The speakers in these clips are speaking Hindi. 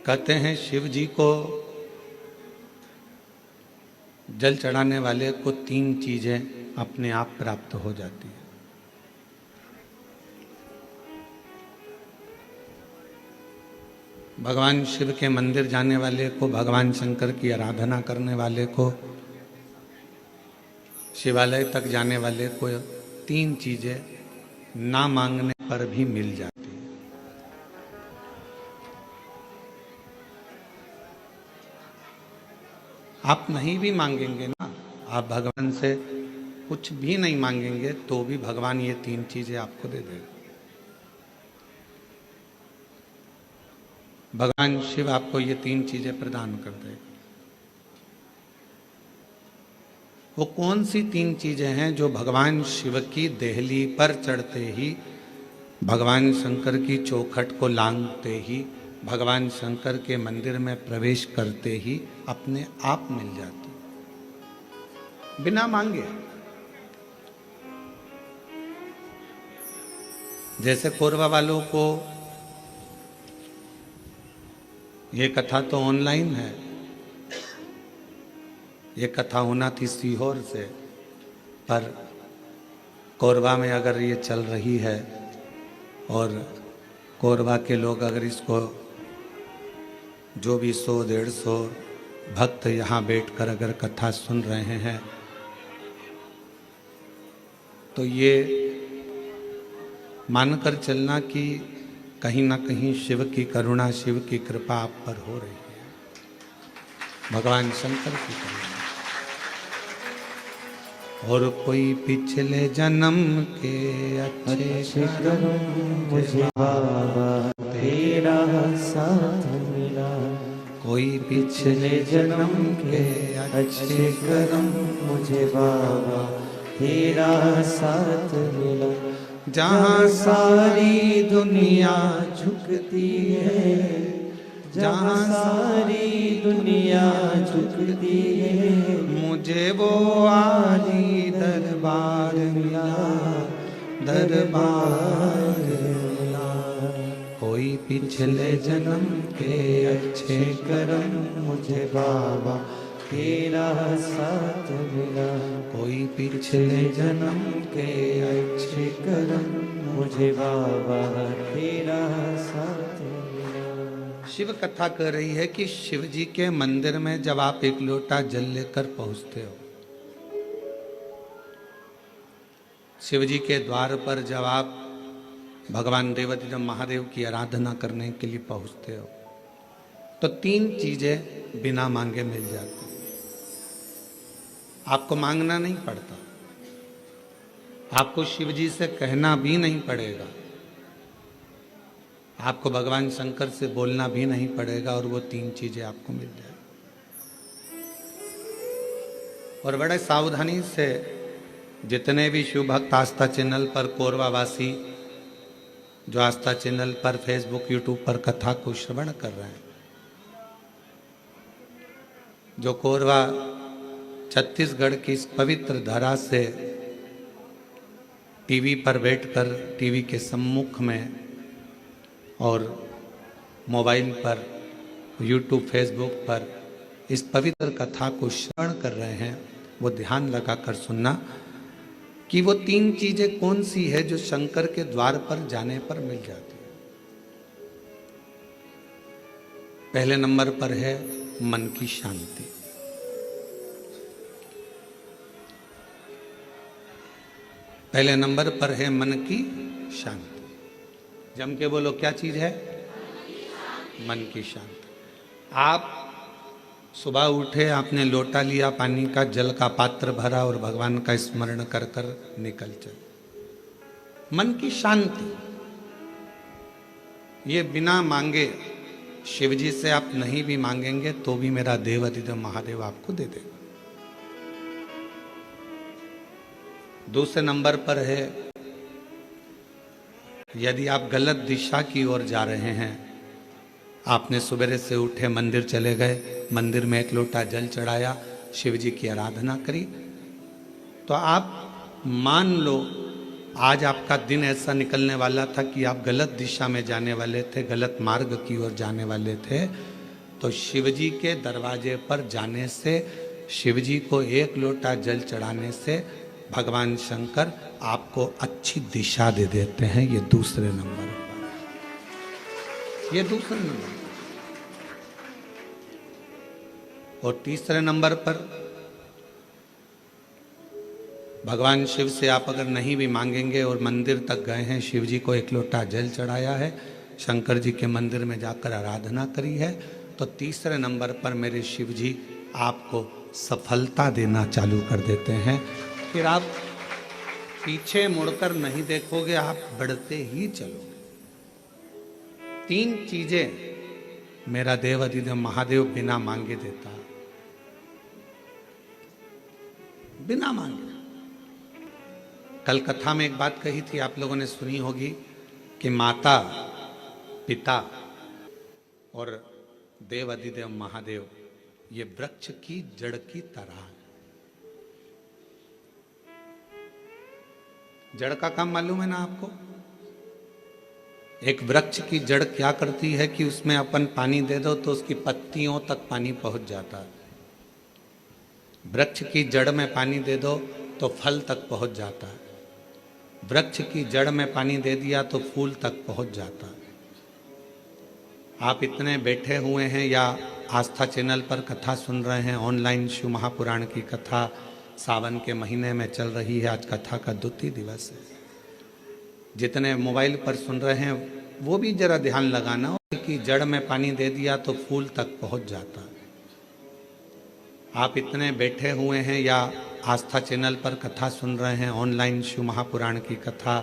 कहते हैं शिव जी को जल चढ़ाने वाले को 3 चीजें अपने आप प्राप्त हो जाती है। भगवान शिव के मंदिर जाने वाले को, भगवान शंकर की आराधना करने वाले को, शिवालय तक जाने वाले को 3 चीजें ना मांगने पर भी मिल जाती है। आप नहीं भी मांगेंगे ना, आप भगवान से कुछ भी नहीं मांगेंगे तो भी भगवान ये 3 चीजें आपको दे देगा। भगवान शिव आपको ये 3 चीजें प्रदान कर देगा। वो कौन सी 3 चीजें हैं जो भगवान शिव की देहली पर चढ़ते ही, भगवान शंकर की चौखट को लांघते ही, भगवान शंकर के मंदिर में प्रवेश करते ही अपने आप मिल जाती, बिना मांगे। जैसे कोरबा वालों को ये कथा तो ऑनलाइन है, ये कथा होना थी सीहोर से, पर कोरबा में अगर ये चल रही है और कोरबा के लोग अगर इसको जो भी 100-150 भक्त यहाँ बैठकर अगर कथा सुन रहे हैं तो ये मानकर चलना कि कहीं ना कहीं शिव की करुणा, शिव की कृपा आप पर हो रही है, भगवान शंकर की करुणा। और कोई पिछले जन्म के अच्छे कर्म मुझे बाबा तेरा साथ मिला, कोई पिछले जन्म के अच्छे कर्म मुझे बाबा तेरा साथ मिला। जहाँ सारी दुनिया झुकती है, जहाँ सारी दुनिया झुकती है, मुझे वो आली दरबार मिला, दरबार मिला। कोई पिछले जन्म के अच्छे कर्म मुझे बाबा तेरा साथ मिला, कोई पिछले जन्म के अच्छे कर्म मुझे बाबा तेरा साथ मिला। शिव कथा कर रही है कि शिव जी के मंदिर में जब आप एक लोटा जल लेकर पहुंचते हो, शिव जी के द्वार पर जब आप भगवान देवाधिदेव महादेव की आराधना करने के लिए पहुंचते हो, तो 3 चीजें बिना मांगे मिल जाती। आपको मांगना नहीं पड़ता, आपको शिव जी से कहना भी नहीं पड़ेगा, आपको भगवान शंकर से बोलना भी नहीं पड़ेगा और वो 3 चीजें आपको मिल जाए। और बड़े सावधानी से जितने भी शिव भक्त आस्था चैनल पर, कोरबा वासी जो आस्था चैनल पर, फेसबुक, यूट्यूब पर कथा को श्रवण कर रहे हैं, जो कोरबा छत्तीसगढ़ की इस पवित्र धरा से टीवी पर बैठकर, टीवी के सम्मुख में और मोबाइल पर, यूट्यूब, फेसबुक पर इस पवित्र कथा को श्रवण कर रहे हैं, वो ध्यान लगाकर सुनना कि वो 3 चीजें कौन सी है जो शंकर के द्वार पर जाने पर मिल जाती है। पहले नंबर पर है मन की शांति। पहले नंबर पर है मन की शांति। जम के बोलो, क्या चीज है? मन की शांति। आप सुबह उठे, आपने लोटा लिया, पानी का, जल का पात्र भरा और भगवान का स्मरण कर कर निकल चले। मन की शांति, ये बिना मांगे, शिव जी से आप नहीं भी मांगेंगे तो भी मेरा देवाधिदेव महादेव आपको दे देगा। दूसरे नंबर पर है, यदि आप गलत दिशा की ओर जा रहे हैं, आपने सवेरे से उठे, मंदिर चले गए, मंदिर में एक लोटा जल चढ़ाया, शिव जी की आराधना करी, तो आप मान लो आज आपका दिन ऐसा निकलने वाला था कि आप गलत दिशा में जाने वाले थे, गलत मार्ग की ओर जाने वाले थे, तो शिवजी के दरवाजे पर जाने से, शिवजी को एक लोटा जल चढ़ाने से भगवान शंकर आपको अच्छी दिशा दे देते हैं। ये दूसरे नंबर पर, ये दूसरे नंबर पर। और तीसरे नंबर पर भगवान शिव से आप अगर नहीं भी मांगेंगे और मंदिर तक गए हैं, शिव जी को एक लोटा जल चढ़ाया है, शंकर जी के मंदिर में जाकर आराधना करी है, तो तीसरे नंबर पर मेरे शिव जी आपको सफलता देना चालू कर देते हैं। फिर आप पीछे मुड़कर नहीं देखोगे, आप बढ़ते ही चलोगे। 3 चीजें मेरा देव अधिदेव महादेव बिना मांगे देता, बिना मांगे। कल कथा में एक बात कही थी, आप लोगों ने सुनी होगी कि माता, पिता और देव अधिदेव महादेव ये वृक्ष की जड़ की तरह है। जड़ का काम मालूम है ना आपको? एक वृक्ष की जड़ क्या करती है कि उसमें अपन पानी दे दो तो उसकी पत्तियों तक पानी पहुंच जाता है। वृक्ष की जड़ में पानी दे दो तो फल तक पहुंच जाता है। वृक्ष की जड़ में पानी दे दिया तो फूल तक पहुंच जाता है। आप इतने बैठे हुए हैं या आस्था चैनल पर कथा सुन रहे हैं, ऑनलाइन शिव महापुराण की कथा सावन के महीने में चल रही है, आज कथा का द्वितीय दिवस है। जितने मोबाइल पर सुन रहे हैं वो भी जरा ध्यान लगाना कि जड़ में पानी दे दिया तो फूल तक पहुंच जाता है। आप इतने बैठे हुए हैं या आस्था चैनल पर कथा सुन रहे हैं, ऑनलाइन शिव महापुराण की कथा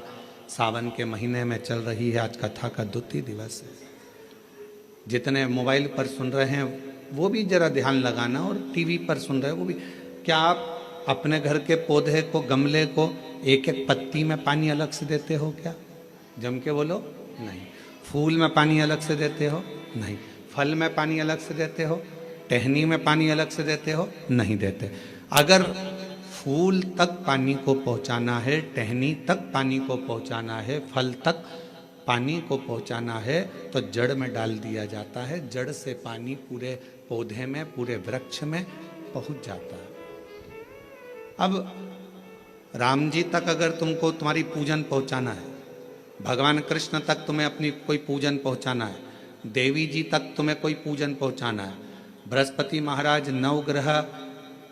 सावन के महीने में चल रही है, आज कथा का द्वितीय दिवस है। जितने मोबाइल पर सुन रहे हैं वो भी जरा ध्यान लगाना, और टीवी पर सुन रहे हैं वो भी। क्या आप अपने घर के पौधे को, गमले को एक एक पत्ती में पानी अलग से देते हो क्या? जम के बोलो, नहीं। फूल में पानी अलग से देते हो? नहीं। फल में पानी अलग से देते हो? टहनी में पानी अलग से देते हो? नहीं देते। अगर फूल तक पानी को पहुंचाना है, टहनी तक पानी को पहुंचाना है, फल तक पानी को पहुंचाना है, तो जड़ में डाल दिया जाता है। जड़ से पानी पूरे पौधे में, पूरे वृक्ष में पहुंच जाता है। अब राम जी तक अगर तुमको तुम्हारी पूजन पहुंचाना है, भगवान कृष्ण तक तुम्हें अपनी कोई पूजन पहुंचाना है, देवी जी तक तुम्हें कोई पूजन पहुंचाना है, बृहस्पति महाराज, नवग्रह,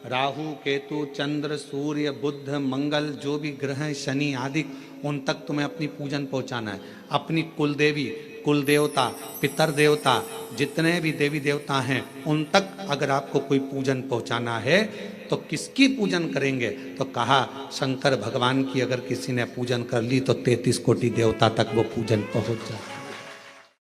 राहु, केतु, चंद्र, सूर्य, बुध, मंगल, जो भी ग्रह हैं, शनि आदि, उन तक तुम्हें अपनी पूजन पहुंचाना है। अपनी कुल देवी, कुल देवता, पितर देवता, जितने भी देवी देवता हैं उन तक अगर आपको कोई पूजन पहुंचाना है तो किसकी पूजन करेंगे? तो कहा शंकर भगवान की अगर किसी ने पूजन कर ली तो 33 कोटि देवता तक वो पूजन पहुंच जाए।